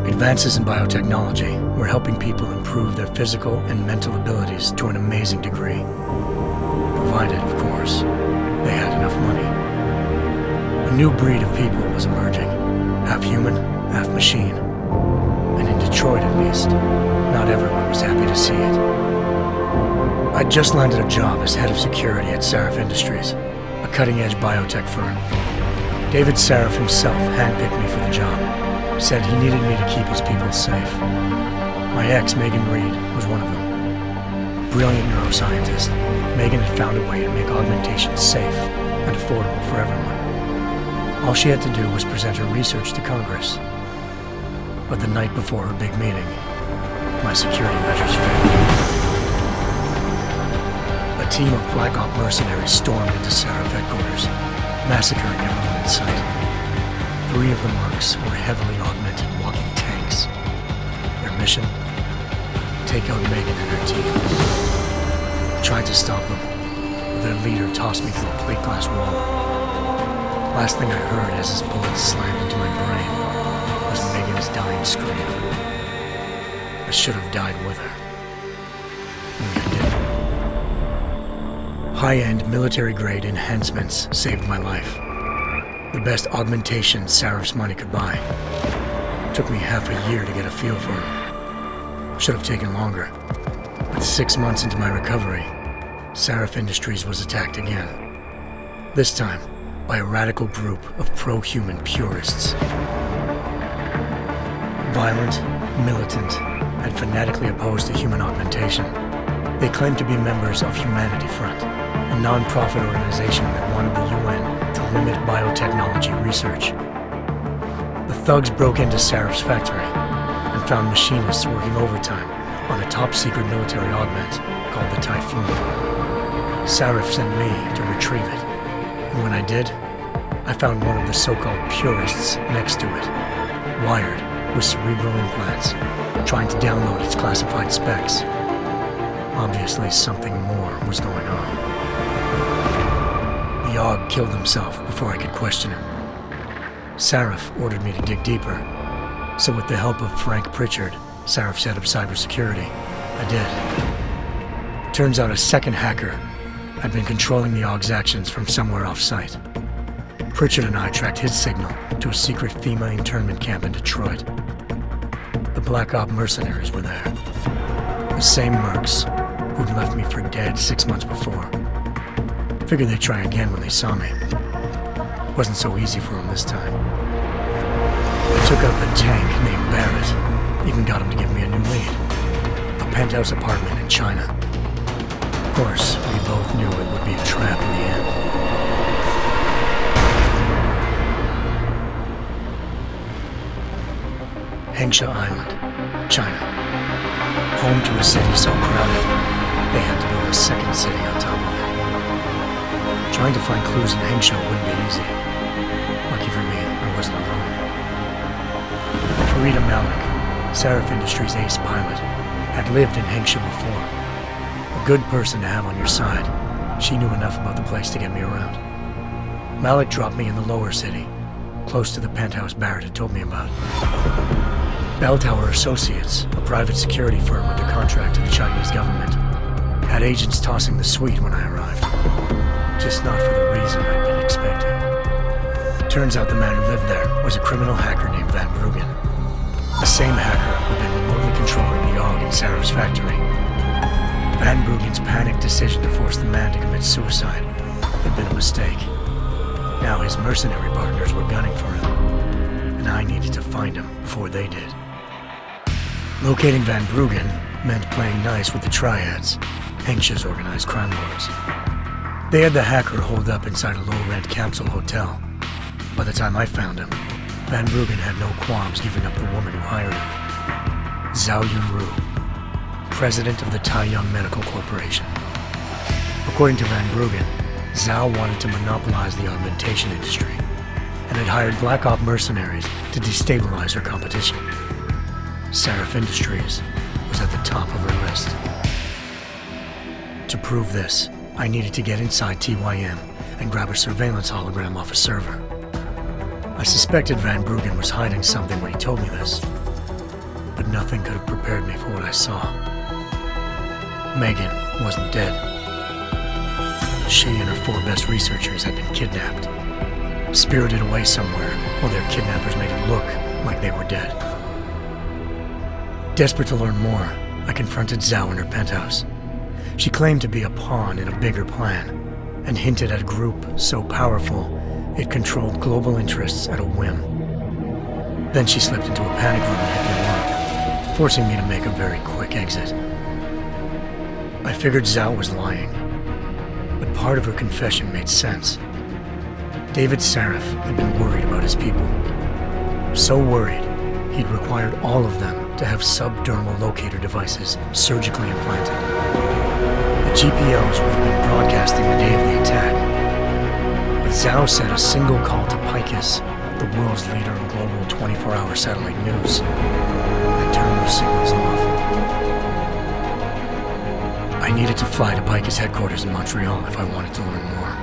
Advances in biotechnology were helping people improve their physical and mental abilities to an amazing degree. Provided, of course, they had enough money. A new breed of people was emerging, half human, half machine. And in Detroit, at least, not everyone was happy to see it. I'd just landed a job as head of security at Sarif Industries, a cutting-edge biotech firm. David Sarif himself handpicked me for the job, said he needed me to keep his people safe. My ex, Megan Reed, was one of them. Brilliant neuroscientist, Megan had found a way to make augmentation safe and affordable for everyone. All she had to do was present her research to Congress. But the night before her big meeting, my security measures failed. A team of Black Op mercenaries stormed into Sarif headquarters, massacring everyone in sight. 3 of the mercs were heavily augmented walking tanks. Their mission? Take out Megan and her team. I tried to stop them, but their leader tossed me through a plate glass wall. Last thing I heard as his bullets slammed into my brain was Megan's dying scream. I should have died with her. Only I didn't. High-end military-grade enhancements saved my life. The best augmentation Sarif's money could buy. Took me half a year to get a feel for it. Should have taken longer. But 6 months into my recovery, Sarif Industries was attacked again. This time, by a radical group of pro-human purists. Violent, militant, and fanatically opposed to human augmentation. They claimed to be members of Humanity Front, a non-profit organization that wanted the UN to limit biotechnology research. The thugs broke into Sarif's factory and found machinists working overtime on a top-secret military augment called the Typhoon. Sarif sent me to retrieve it, and when I did, I found one of the so-called purists next to it, wired with cerebral implants, trying to download its classified specs. Obviously, something more was going on. The AUG killed himself before I could question him. Sarif ordered me to dig deeper, so with the help of Frank Pritchard, Sarif's head of cybersecurity, I did. Turns out a second hacker had been controlling the AUG's actions from somewhere off-site. Pritchard and I tracked his signal to a secret FEMA internment camp in Detroit. The Black Op mercenaries were there. The same mercs who'd left me for dead 6 months before. Figured they'd try again when they saw me. Wasn't so easy for them this time. I took out the tank named Barrett, even got him to give me a new lead. A penthouse apartment in China. Of course, we both knew it would be a trap in the end. Hengsha Island, China. Home to a city so crowded, they had to build a second city on top of it. Trying to find clues in Hengsha wouldn't be easy. Lucky for me, I wasn't alone. Farida Malik, Sarif Industries' ace pilot, had lived in Hengsha before. A good person to have on your side. She knew enough about the place to get me around. Malik dropped me in the lower city, close to the penthouse Barrett had told me about. Bell Tower Associates, a private security firm under contract to the Chinese government, had agents tossing the suite when I arrived. Just not for the reason I'd been expecting. Turns out the man who lived there was a criminal hacker named Van Bruggen. The same hacker who'd been remotely controlling the AUG in Sarif's factory. Van Bruggen's panicked decision to force the man to commit suicide had been a mistake. Now his mercenary partners were gunning for him, and I needed to find him before they did. Locating Van Bruggen meant playing nice with the Triads, Hengsha's organized crime lords. They had the hacker holed up inside a low-rent capsule hotel. By the time I found him, Van Bruggen had no qualms giving up the woman who hired him. Zhao Yunru, president of the Taiyang Medical Corporation. According to Van Bruggen, Zhao wanted to monopolize the augmentation industry and had hired Black Op mercenaries to destabilize her competition. Sarif Industries was at the top of her list. To prove this, I needed to get inside TYM and grab a surveillance hologram off a server. I suspected Van Bruggen was hiding something when he told me this, but nothing could have prepared me for what I saw. Megan wasn't dead. She and her 4 best researchers had been kidnapped, spirited away somewhere while their kidnappers made it look like they were dead. Desperate to learn more, I confronted Zhao in her penthouse. She claimed to be a pawn in a bigger plan, and hinted at a group so powerful it controlled global interests at a whim. Then she slipped into a panic room and hit the alarm, forcing me to make a very quick exit. I figured Zhao was lying, but part of her confession made sense. David Sarif had been worried about his people. So worried, he'd required all of them to have subdermal locator devices surgically implanted. The GPOs would have been broadcasting the day of the attack. But Zhao said a single call to Picus, the world's leader in global 24-hour satellite news, had turned those signals off. I needed to fly to Picus headquarters in Montreal if I wanted to learn more.